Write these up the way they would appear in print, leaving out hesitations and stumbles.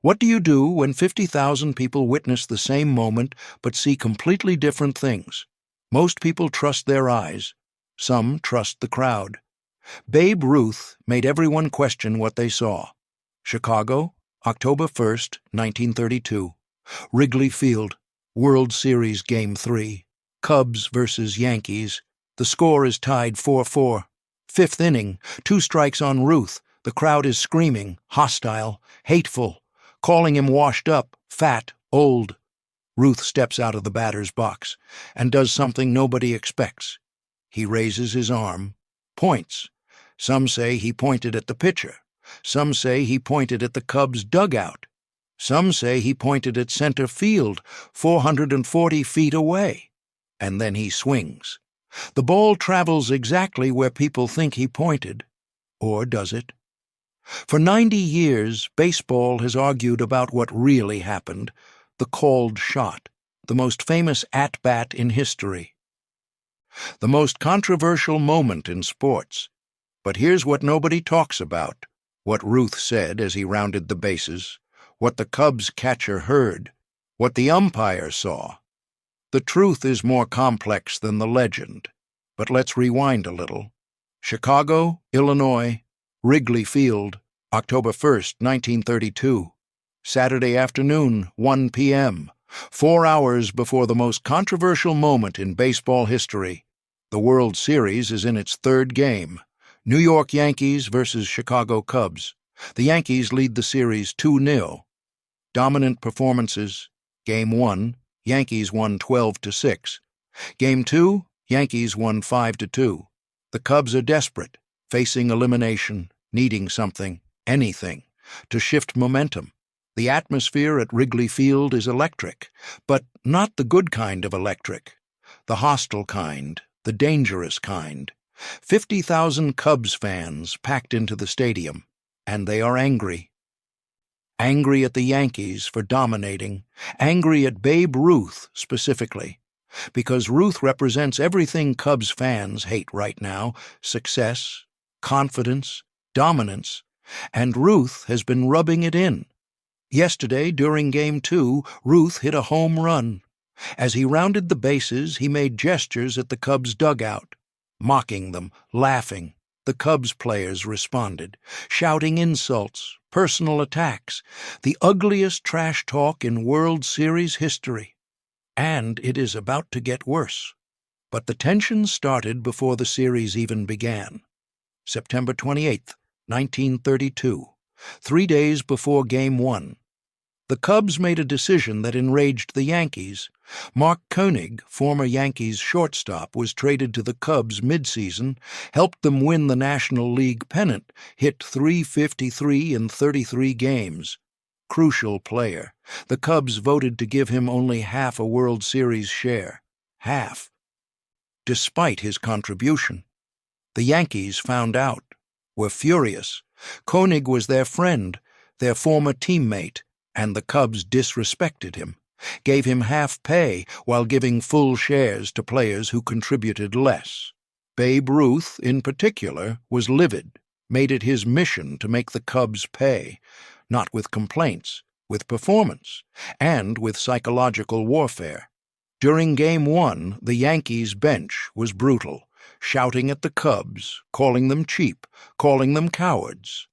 What do you do when 50,000 people witness the same moment but see completely different things? Most people trust their eyes. Some trust the crowd. Babe Ruth made everyone question what they saw. Chicago, October 1st, 1932. Wrigley Field, World Series Game 3. Cubs versus Yankees. The score is tied 4-4. Fifth inning, 2 strikes on Ruth. The crowd is screaming, hostile, hateful, calling him washed up, fat, old. Ruth steps out of the batter's box and does something nobody expects. He raises his arm, points. Some say he pointed at the pitcher. Some say he pointed at the Cubs' dugout. Some say he pointed at center field, 440 feet away. And then he swings. The ball travels exactly where people think he pointed. Or does it? For 90 years, baseball has argued about what really happened, the called shot, the most famous at-bat in history. The most controversial moment in sports. But here's what nobody talks about, what Ruth said as he rounded the bases, what the Cubs catcher heard, what the umpire saw. The truth is more complex than the legend, but let's rewind a little. Chicago, Illinois, Wrigley Field, October 1st, 1932. Saturday afternoon, 1 p.m., 4 hours before the most controversial moment in baseball history. The World Series is in its 3rd game. New York Yankees versus Chicago Cubs. The Yankees lead the series 2-0. Dominant performances. Game 1, Yankees won 12-6. Game 2, Yankees won 5-2. The Cubs are desperate, facing elimination, needing something, anything, to shift momentum. The atmosphere at Wrigley Field is electric, but not the good kind of electric. The hostile kind, the dangerous kind. 50,000 Cubs fans packed into the stadium, and they are angry. Angry at the Yankees for dominating, angry at Babe Ruth specifically, because Ruth represents everything Cubs fans hate right now: success, confidence, dominance, and Ruth has been rubbing it in. Yesterday, during Game 2, Ruth hit a home run. As he rounded the bases, he made gestures at the Cubs' dugout, mocking them, laughing. The Cubs players responded, shouting insults, personal attacks, the ugliest trash talk in World Series history. And it is about to get worse. But the tension started before the series even began. September 28th, 1932, 3 days before Game 1. The Cubs made a decision that enraged the Yankees. Mark Koenig, former Yankees shortstop, was traded to the Cubs midseason, helped them win the National League pennant, hit .353 in 33 games. Crucial player. The Cubs voted to give him only half a World Series share. Half. Despite his contribution. The Yankees found out, were furious. Koenig was their friend, their former teammate, and the Cubs disrespected him, gave him half pay while giving full shares to players who contributed less. Babe Ruth, in particular, was livid, made it his mission to make the Cubs pay, not with complaints, with performance, and with psychological warfare. During Game 1, the Yankees' bench was brutal, shouting at the Cubs, calling them cheap, calling them cowards.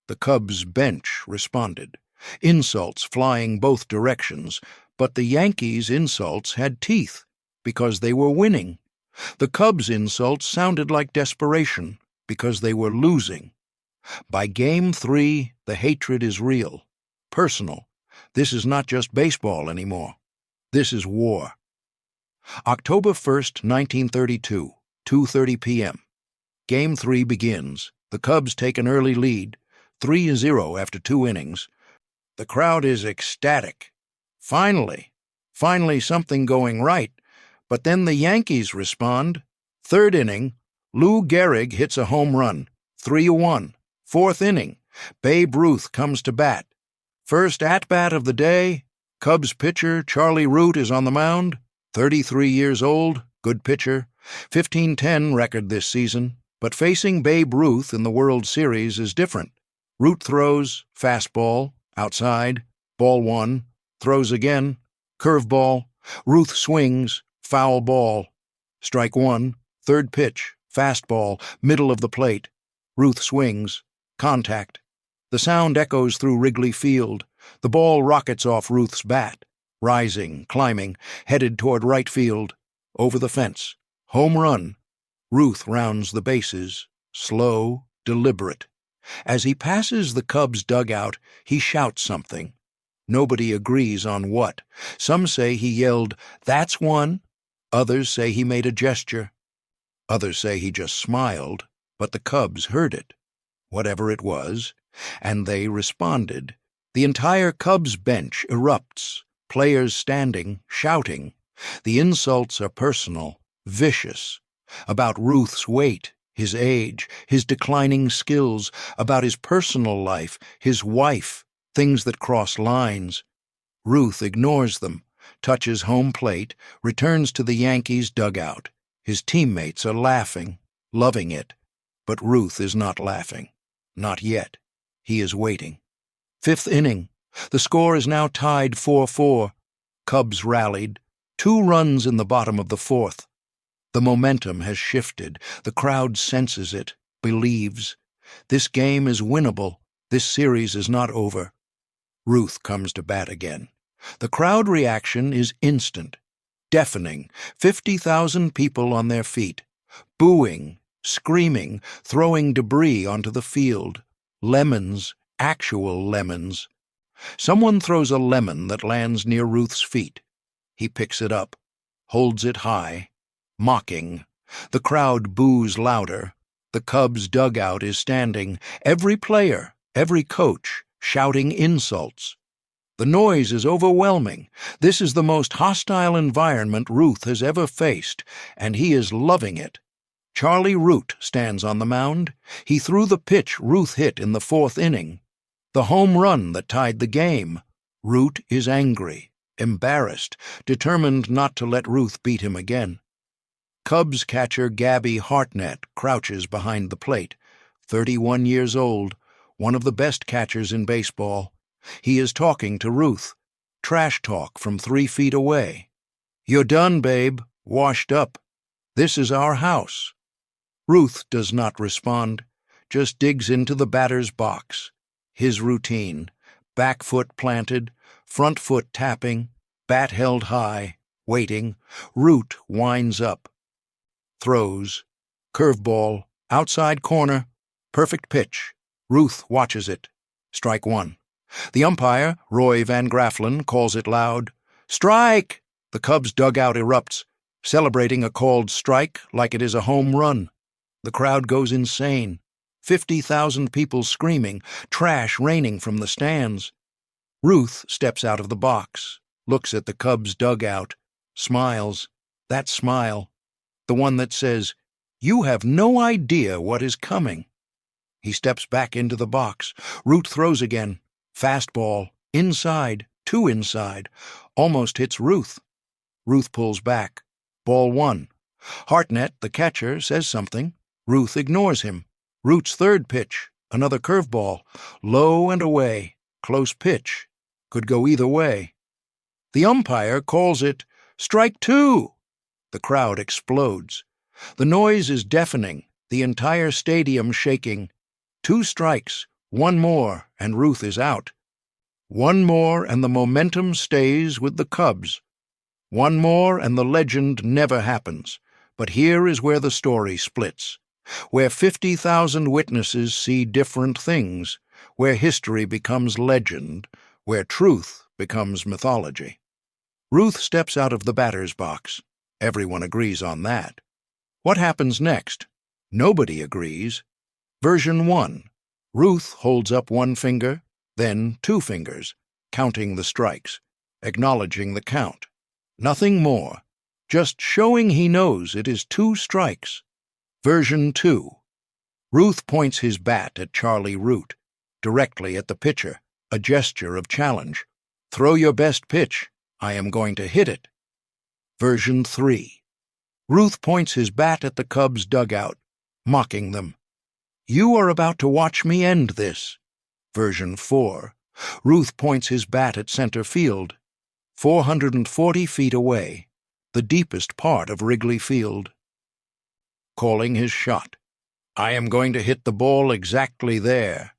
The Cubs' bench responded. Insults flying both directions, but the Yankees' insults had teeth, because they were winning. The Cubs' insults sounded like desperation, because they were losing. By Game 3, the hatred is real, personal. This is not just baseball anymore. This is war. October 1st, 1932, 2:30 p.m. Game 3 begins. The Cubs take an early lead, 3-0 after 2 innings. The crowd is ecstatic. Finally something going right. But then the Yankees respond. 3rd inning, Lou Gehrig hits a home run, 3-1. 4th inning, Babe Ruth comes to bat. First at-bat of the day, Cubs pitcher Charlie Root is on the mound, 33 years old, good pitcher, 15-10 record this season, but facing Babe Ruth in the World Series is different. Root throws, fastball, outside, Ball 1, throws again, curveball, Ruth swings, foul ball. Strike 1, third pitch, fastball, middle of the plate. Ruth swings, contact. The sound echoes through Wrigley Field. The ball rockets off Ruth's bat, rising, climbing, headed toward right field. Over the fence. Home run. Ruth rounds the bases, slow, deliberate. As he passes the Cubs' dugout, he shouts something. Nobody agrees on what. Some say he yelled, "That's one." Others say he made a gesture. Others say he just smiled, but the Cubs heard it, whatever it was, and they responded. The entire Cubs bench erupts, players standing, shouting. The insults are personal, vicious, about Ruth's weight, his age, his declining skills, about his personal life, his wife, things that cross lines. Ruth ignores them, touches home plate, returns to the Yankees' dugout. His teammates are laughing, loving it. But Ruth is not laughing. Not yet. He is waiting. Fifth inning. The score is now tied 4-4. Cubs rallied. 2 runs in the bottom of the fourth. The momentum has shifted. The crowd senses it, believes. This game is winnable. This series is not over. Ruth comes to bat again. The crowd reaction is instant, deafening, 50,000 people on their feet, booing, screaming, throwing debris onto the field. Lemons, actual lemons. Someone throws a lemon that lands near Ruth's feet. He picks it up, holds it high, mocking. The crowd boos louder. The Cubs' dugout is standing, every player, every coach, shouting insults. The noise is overwhelming. This is the most hostile environment Ruth has ever faced, and he is loving it. Charlie Root stands on the mound. He threw the pitch Ruth hit in the 4th inning. The home run that tied the game. Root is angry, embarrassed, determined not to let Ruth beat him again. Cubs catcher Gabby Hartnett crouches behind the plate, 31 years old, one of the best catchers in baseball. He is talking to Ruth. Trash talk from 3 feet away. "You're done, babe. Washed up. This is our house." Ruth does not respond, just digs into the batter's box. His routine: back foot planted, front foot tapping, bat held high, waiting. Root winds up. Throws. Curveball, outside corner, perfect pitch. Ruth watches it. Strike 1. The umpire, Roy Van Grafflin, calls it loud. "Strike!" The Cubs' dugout erupts, celebrating a called strike like it is a home run. The crowd goes insane. 50,000 people screaming, trash raining from the stands. Ruth steps out of the box, looks at the Cubs' dugout, smiles. That smile, the one that says, "You have no idea what is coming." He steps back into the box. Root throws again. Fastball, inside, 2 inside, almost hits Ruth. Ruth pulls back. Ball 1. Hartnett, the catcher, says something. Ruth ignores him. Root's 3rd pitch, another curveball, low and away, close pitch, could go either way. The umpire calls it strike 2. The crowd explodes. The noise is deafening, the entire stadium shaking. 2 strikes, 1 more, and Ruth is out. 1 more, and the momentum stays with the Cubs. 1 more, and the legend never happens. But here is where the story splits, where 50,000 witnesses see different things, where history becomes legend, where truth becomes mythology. Ruth steps out of the batter's box. Everyone agrees on that. What happens next? Nobody agrees. Version 1. Ruth holds up 1 finger, then 2 fingers, counting the strikes, acknowledging the count. Nothing more, just showing he knows it is 2 strikes. Version 2. Ruth points his bat at Charlie Root, directly at the pitcher, a gesture of challenge. "Throw your best pitch. I am going to hit it." Version 3. Ruth points his bat at the Cubs' dugout, mocking them. "You are about to watch me end this." Version 4. Ruth points his bat at center field, 440 feet away, the deepest part of Wrigley Field. Calling his shot. I am going to hit the ball exactly there.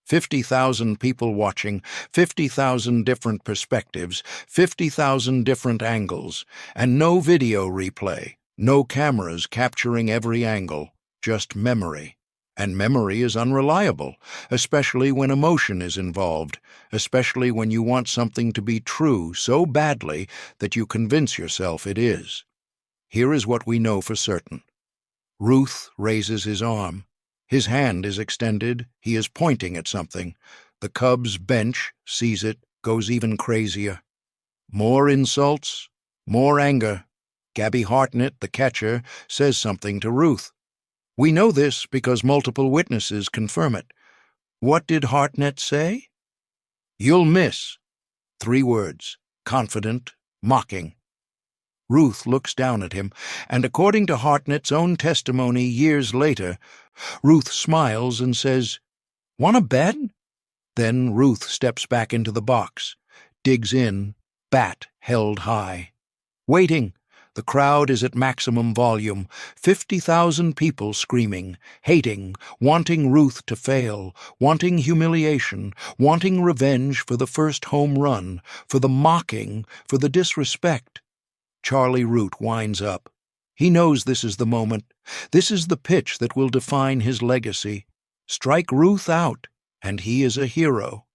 50,000 people watching, 50,000 different perspectives, 50,000 different angles, and no video replay, no cameras capturing every angle, just memory. And memory is unreliable, especially when emotion is involved, especially when you want something to be true so badly that you convince yourself it is. Here is what we know for certain. Ruth raises his arm. His hand is extended. He is pointing at something. The Cubs bench sees it, goes even crazier. More insults, more anger. Gabby Hartnett, the catcher, says something to Ruth. We know this because multiple witnesses confirm it. What did Hartnett say? You'll miss. 3 words, confident, mocking. Ruth looks down at him, and according to Hartnett's own testimony years later, Ruth smiles and says, "Want a bet?" Then Ruth steps back into the box, digs in, bat held high. Waiting. The crowd is at maximum volume, 50,000 people screaming, hating, wanting Ruth to fail, wanting humiliation, wanting revenge for the first home run, for the mocking, for the disrespect. Charlie Root winds up. He knows this is the moment. This is the pitch that will define his legacy. Strike Ruth out, and he is a hero.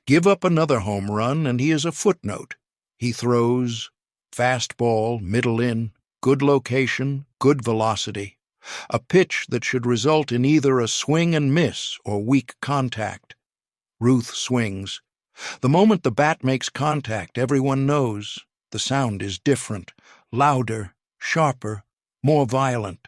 Give up another home run, and he is a footnote. He throws. Fastball, middle in, good location, good velocity. A pitch that should result in either a swing and miss or weak contact. Ruth swings. The moment the bat makes contact, everyone knows. The sound is different, louder, sharper, more violent.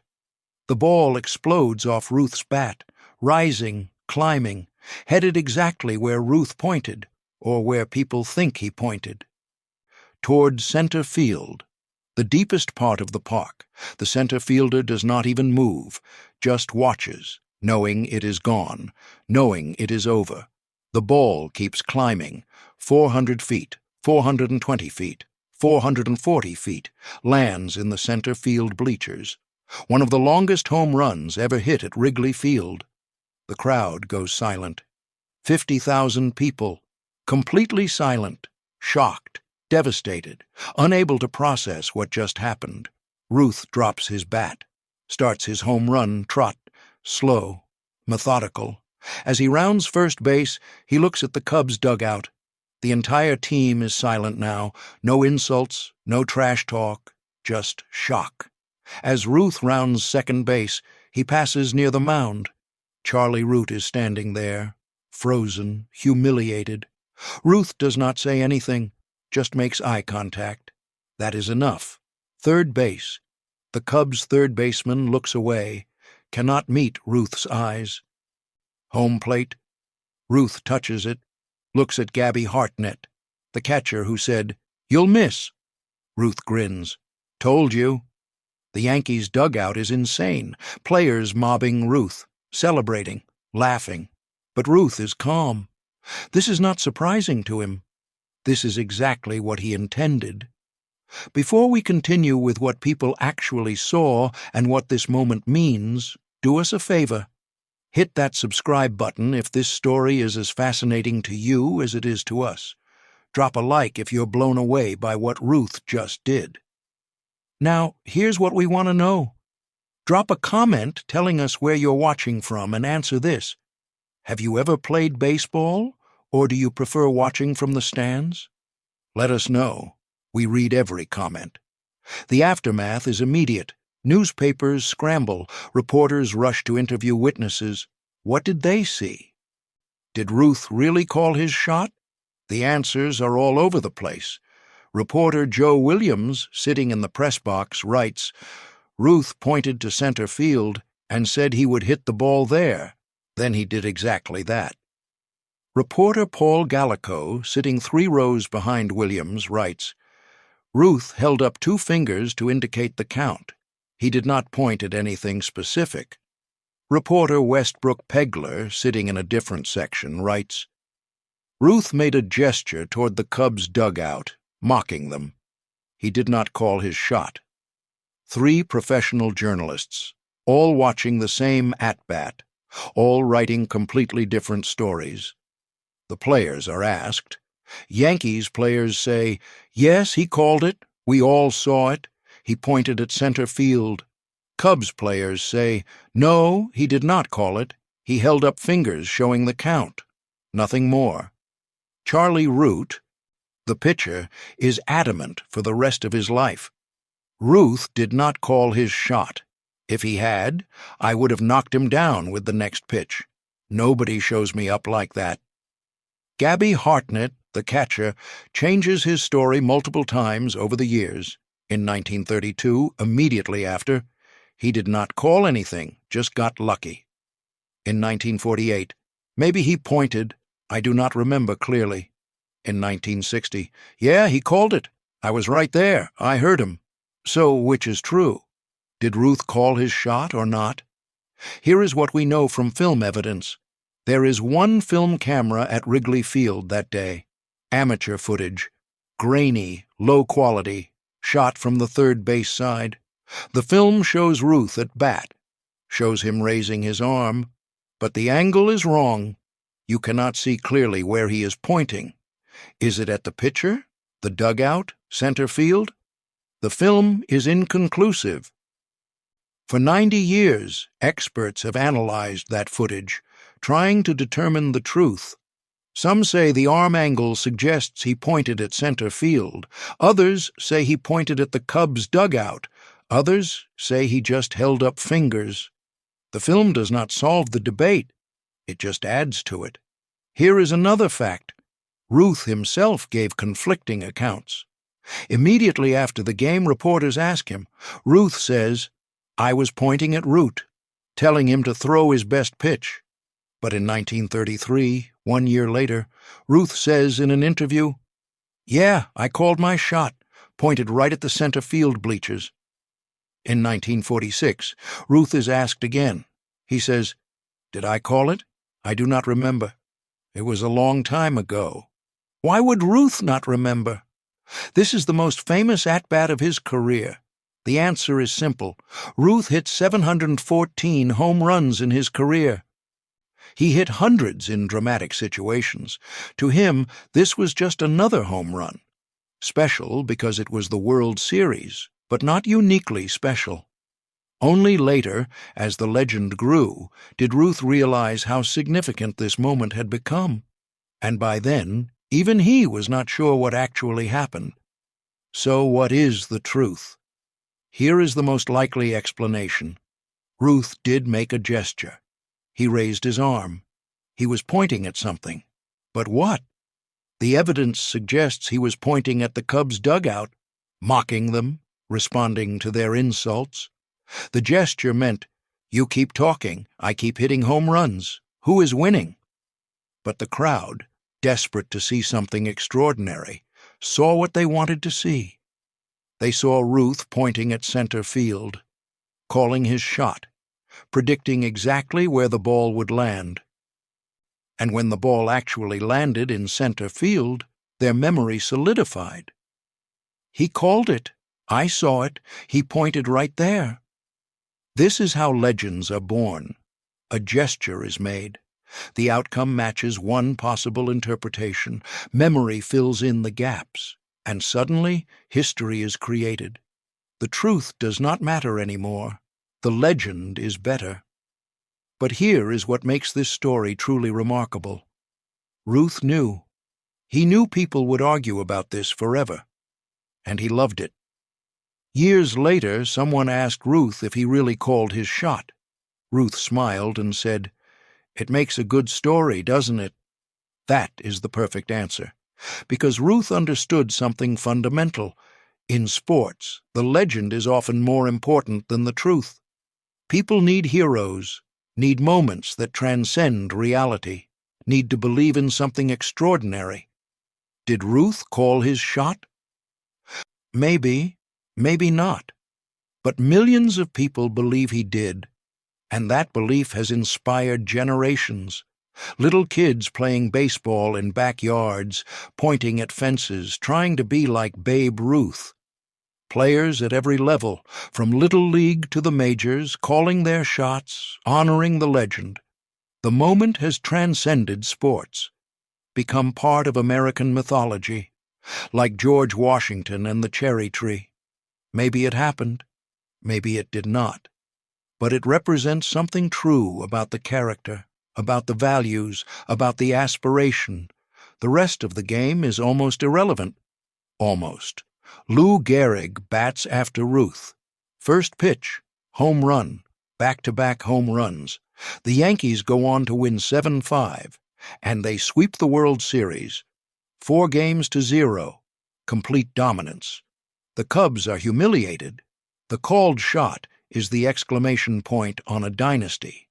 The ball explodes off Ruth's bat, rising, climbing, headed exactly where Ruth pointed, or where people think he pointed. Toward center field, the deepest part of the park. The center fielder does not even move, just watches, knowing it is gone, knowing it is over. The ball keeps climbing, 400 feet, 420 feet, 440 feet, lands in the center field bleachers. One of the longest home runs ever hit at Wrigley Field. The crowd goes silent. 50,000 people, completely silent, shocked, devastated, unable to process what just happened. Ruth drops his bat, starts his home run trot, slow, methodical. As he rounds first base, he looks at the Cubs' dugout. The entire team is silent now, no insults, no trash talk, just shock. As Ruth rounds second base, he passes near the mound. Charlie Root is standing there, frozen, humiliated. Ruth does not say anything, just makes eye contact. That is enough. Third base. The Cubs' third baseman looks away, cannot meet Ruth's eyes. Home plate. Ruth touches it, looks at Gabby Hartnett, the catcher who said, "You'll miss." Ruth grins. "Told you." The Yankees' dugout is insane, players mobbing Ruth, celebrating, laughing. But Ruth is calm. This is not surprising to him. This is exactly what he intended. Before we continue with what people actually saw and what this moment means, do us a favor. Hit that subscribe button if this story is as fascinating to you as it is to us. Drop a like if you're blown away by what Ruth just did. Now, here's what we want to know. Drop a comment telling us where you're watching from and answer this. Have you ever played baseball, or do you prefer watching from the stands? Let us know. We read every comment. The aftermath is immediate. Newspapers scramble. Reporters rush to interview witnesses. What did they see? Did Ruth really call his shot? The answers are all over the place. Reporter Joe Williams, sitting in the press box, writes, Ruth pointed to center field and said he would hit the ball there. Then he did exactly that. Reporter Paul Gallico, sitting 3 rows behind Williams, writes, Ruth held up 2 fingers to indicate the count. He did not point at anything specific. Reporter Westbrook Pegler, sitting in a different section, writes, Ruth made a gesture toward the Cubs' dugout, mocking them. He did not call his shot. 3 professional journalists, all watching the same at-bat, all writing completely different stories. The players are asked. Yankees players say, "Yes, he called it. We all saw it. He pointed at center field." Cubs players say, "No, he did not call it. He held up fingers showing the count. Nothing more." Charlie Root, the pitcher, is adamant for the rest of his life. Ruth did not call his shot. If he had, I would have knocked him down with the next pitch. Nobody shows me up like that. Gabby Hartnett, the catcher, changes his story multiple times over the years. In 1932, immediately after, he did not call anything, just got lucky. In 1948, maybe he pointed, I do not remember clearly. In 1960, yeah, he called it. I was right there, I heard him. So which is true? Did Ruth call his shot or not? Here is what we know from film evidence. There is one film camera at Wrigley Field that day. Amateur footage. Grainy, low quality, shot from the third base side. The film shows Ruth at bat. Shows him raising his arm. But the angle is wrong. You cannot see clearly where he is pointing. Is it at the pitcher? The dugout? Center field? The film is inconclusive. For 90 years, experts have analyzed that footage, trying to determine the truth. Some say the arm angle suggests he pointed at center field. Others say he pointed at the Cubs' dugout. Others say he just held up fingers. The film does not solve the debate. It just adds to it. Here is another fact. Ruth himself gave conflicting accounts. Immediately after the game, reporters ask him. Ruth says, "I was pointing at Root, telling him to throw his best pitch." But in 1933, 1 year later, Ruth says in an interview, "Yeah, I called my shot, pointed right at the center field bleachers." In 1946, Ruth is asked again. He says, "Did I call it? I do not remember. It was a long time ago." Why would Ruth not remember? This is the most famous at-bat of his career. The answer is simple. Ruth hit 714 home runs in his career. He hit hundreds in dramatic situations. To him, this was just another home run. Special because it was the World Series, but not uniquely special. Only later, as the legend grew, did Ruth realize how significant this moment had become. And by then, even he was not sure what actually happened. So what is the truth? Here is the most likely explanation. Ruth did make a gesture. He raised his arm. He was pointing at something. But what? The evidence suggests he was pointing at the Cubs' dugout, mocking them, responding to their insults. The gesture meant, "You keep talking, I keep hitting home runs. Who is winning?" But the crowd, desperate to see something extraordinary, saw what they wanted to see. They saw Ruth pointing at center field, calling his shot, predicting exactly where the ball would land. And when the ball actually landed in center field, their memory solidified. He called it. I saw it. He pointed right there. This is how legends are born. A gesture is made. The outcome matches one possible interpretation. Memory fills in the gaps. And suddenly, history is created. The truth does not matter anymore. The legend is better. But here is what makes this story truly remarkable. Ruth knew. He knew people would argue about this forever. And he loved it. Years later, someone asked Ruth if he really called his shot. Ruth smiled and said, "It makes a good story, doesn't it?" That is the perfect answer. Because Ruth understood something fundamental. In sports, the legend is often more important than the truth. People need heroes, need moments that transcend reality, need to believe in something extraordinary. Did Ruth call his shot? Maybe, maybe not. But millions of people believe he did, and that belief has inspired generations. Little kids playing baseball in backyards, pointing at fences, trying to be like Babe Ruth. Players at every level, from Little League to the majors, calling their shots, honoring the legend. The moment has transcended sports, become part of American mythology, like George Washington and the cherry tree. Maybe it happened, maybe it did not, but it represents something true about the character, about the values, about the aspiration. The rest of the game is almost irrelevant. Almost. Lou Gehrig bats after Ruth. First pitch, home run, back-to-back home runs. The Yankees go on to win 7-5, and they sweep the World Series. 4-0, complete dominance. The Cubs are humiliated. The called shot is the exclamation point on a dynasty.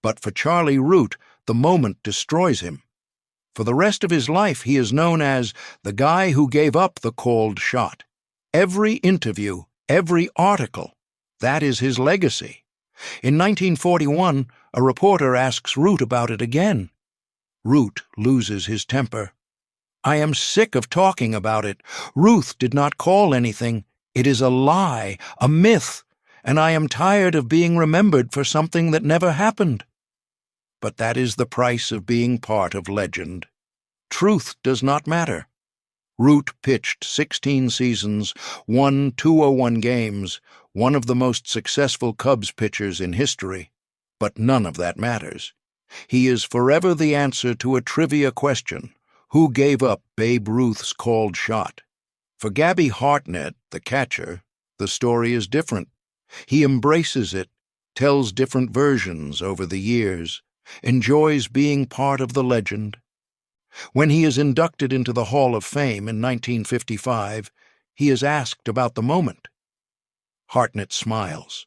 But for Charlie Root, the moment destroys him. For the rest of his life, he is known as the guy who gave up the called shot. Every interview, every article, that is his legacy. In 1941, a reporter asks Root about it again. Root loses his temper. "I am sick of talking about it. Ruth did not call anything. It is a lie, a myth, and I am tired of being remembered for something that never happened." But that is the price of being part of legend. Truth does not matter. Root pitched 16 seasons, won 201 games, one of the most successful Cubs pitchers in history. But none of that matters. He is forever the answer to a trivia question: who gave up Babe Ruth's called shot? For Gabby Hartnett, the catcher, the story is different. He embraces it, tells different versions over the years, enjoys being part of the legend. When he is inducted into the Hall of Fame in 1955, he is asked about the moment. Hartnett smiles.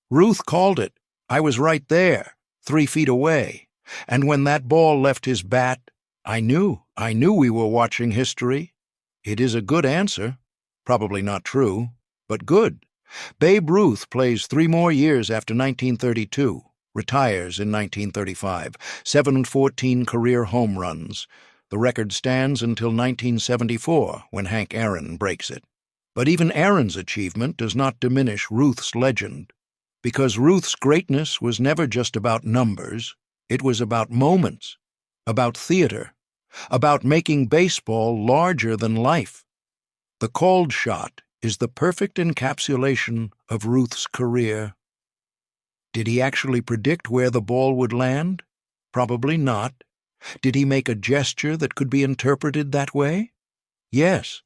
"Ruth called it. I was right there, 3 feet away. And when that ball left his bat, I knew we were watching history." It is a good answer. Probably not true, but good. Babe Ruth plays 3 more years after 1932. Retires in 1935, 714 career home runs. The record stands until 1974, when Hank Aaron breaks it. But even Aaron's achievement does not diminish Ruth's legend, because Ruth's greatness was never just about numbers. It was about moments, about theater, about making baseball larger than life. The called shot is the perfect encapsulation of Ruth's career. Did he actually predict where the ball would land? Probably not. Did he make a gesture that could be interpreted that way? Yes.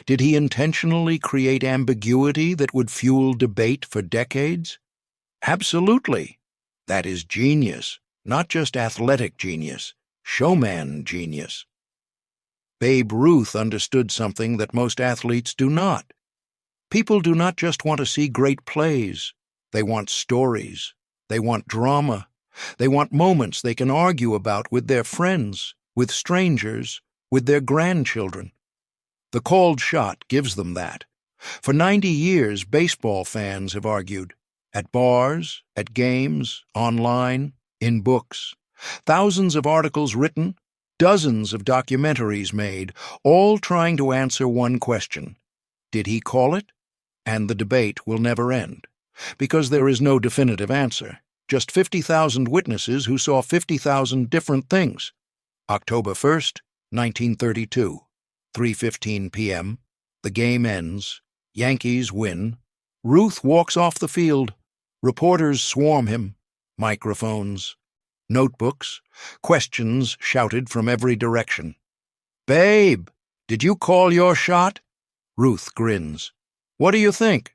Did he intentionally create ambiguity that would fuel debate for decades? Absolutely. That is genius, not just athletic genius, showman genius. Babe Ruth understood something that most athletes do not. People do not just want to see great plays. They want stories. They want drama. They want moments they can argue about with their friends, with strangers, with their grandchildren. The called shot gives them that. For 90 years, baseball fans have argued. At bars, at games, online, in books. Thousands of articles written, dozens of documentaries made, all trying to answer one question. Did he call it? And the debate will never end. Because there is no definitive answer. Just 50,000 witnesses who saw 50,000 different things. October 1st, 1932, 3:15 p.m. The game ends. Yankees win. Ruth walks off the field. Reporters swarm him. Microphones. Notebooks. Questions shouted from every direction. "Babe, did you call your shot?" Ruth grins. "What do you think?"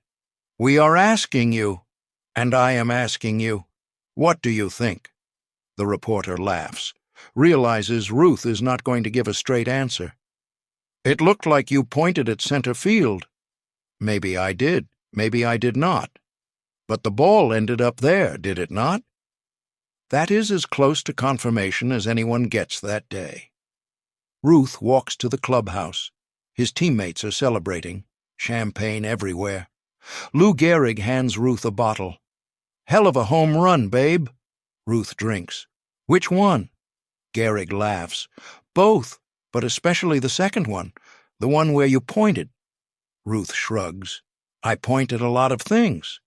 "We are asking you." "And I am asking you. What do you think?" The reporter laughs, realizes Ruth is not going to give a straight answer. "It looked like you pointed at center field." "Maybe I did, maybe I did not. But the ball ended up there, did it not?" That is as close to confirmation as anyone gets that day. Ruth walks to the clubhouse. His teammates are celebrating, champagne everywhere. Lou Gehrig hands Ruth a bottle. "Hell of a home run, Babe." Ruth drinks. Which one? Gehrig laughs. Both, but especially the second one, the one where you pointed. Ruth shrugs. I point at a lot of things.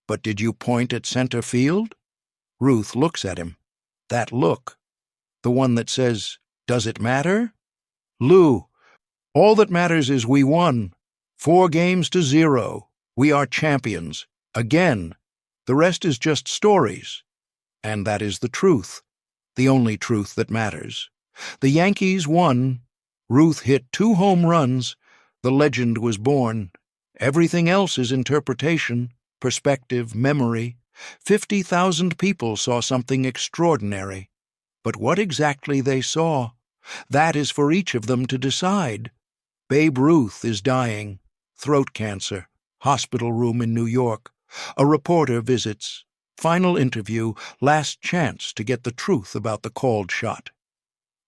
But did you point at center field? Ruth looks at him. That look. The one that says, does it matter? Lou, all that matters is we won. 4-0. We are champions. Again. The rest is just stories. And that is the truth. The only truth that matters. The Yankees won. Ruth hit 2 home runs. The legend was born. Everything else is interpretation, perspective, memory. 50,000 people saw something extraordinary. But what exactly they saw, that is for each of them to decide. Babe Ruth is dying. Throat cancer. Hospital room in New York. A reporter visits. Final interview, last chance to get the truth about the called shot.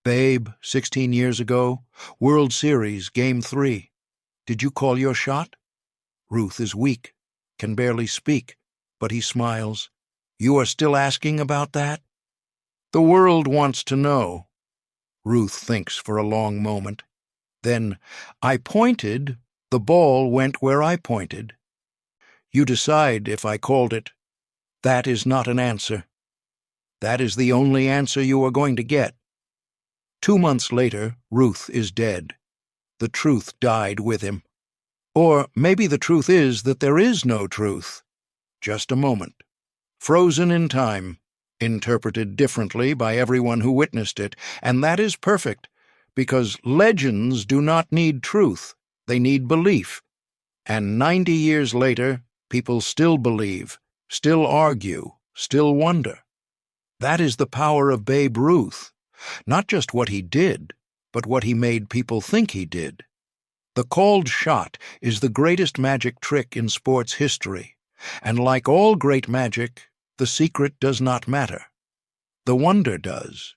Babe, 16 years ago, World Series, Game 3. Did you call your shot? Ruth is weak, can barely speak, but he smiles. You are still asking about that? The world wants to know. Ruth thinks for a long moment. Then, I pointed, the ball went where I pointed. You decide if I called it. That is not an answer. That is the only answer you are going to get. 2 months later, Ruth is dead. The truth died with him. Or maybe the truth is that there is no truth. Just a moment. Frozen in time, interpreted differently by everyone who witnessed it, and that is perfect, because legends do not need truth, they need belief. And 90 years later, people still believe, still argue, still wonder. That is the power of Babe Ruth, not just what he did, but what he made people think he did. The called shot is the greatest magic trick in sports history, and like all great magic, the secret does not matter. The wonder does.